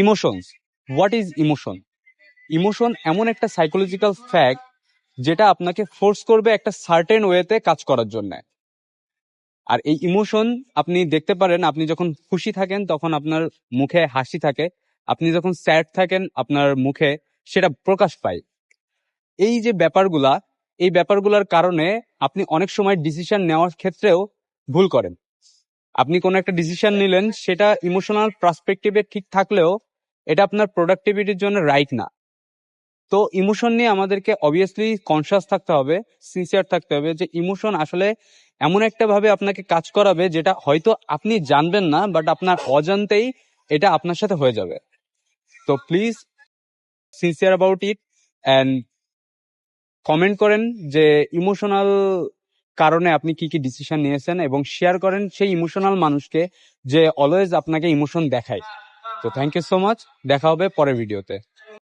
Emotions. What is emotion? Emotion এমন একটা psychological fact যেটা আপনাকে ফোর্স করবে একটা সার্টেন ওয়েতে কাজ করার জন্য। আর এই ইমোশন আপনি দেখতে পারেন, আপনি যখন খুশি থাকেন তখন আপনার মুখে হাসি থাকে, আপনি যখন স্যাড থাকেন আপনার মুখে সেটা প্রকাশ পায়। এই যে ব্যাপারগুলা, এই ব্যাপারগুলার কারণে আপনি অনেক সময় ডিসিশন নেওয়ার ক্ষেত্রেও ভুল করেন। আপনি কোনো একটা ডিসিশন নিলেন, সেটা ইমোশনাল পার্সপেক্টিভে ঠিক থাকলেও এটা আপনার প্রোডাক্টিভিটির জন্য রাইট না। তো ইমোশন নিয়ে আমাদেরকে অবভিয়াসলি কনসিয়াস থাকতে হবে, সিনসিয়ার থাকতে হবে যে ইমোশন আসলে এমন একটা ভাবে আপনাকে কাজ করাবে যেটা হয়তো আপনি জানবেন না, বাট আপনার অজান্তেই এটা আপনার সাথে হয়ে যাবে। তো please sincere about it and comment করেন যে ইমোশনাল কারণে আপনি কি কি ডিসিশন নিয়েছেন, এবং শেয়ার করেন সেই ইমোশনাল মানুষকে যে অলওয়েজ আপনাকে ইমোশন দেখায়। তো থ্যাংক ইউ সো মাচ, দেখা হবে পরের ভিডিওতে।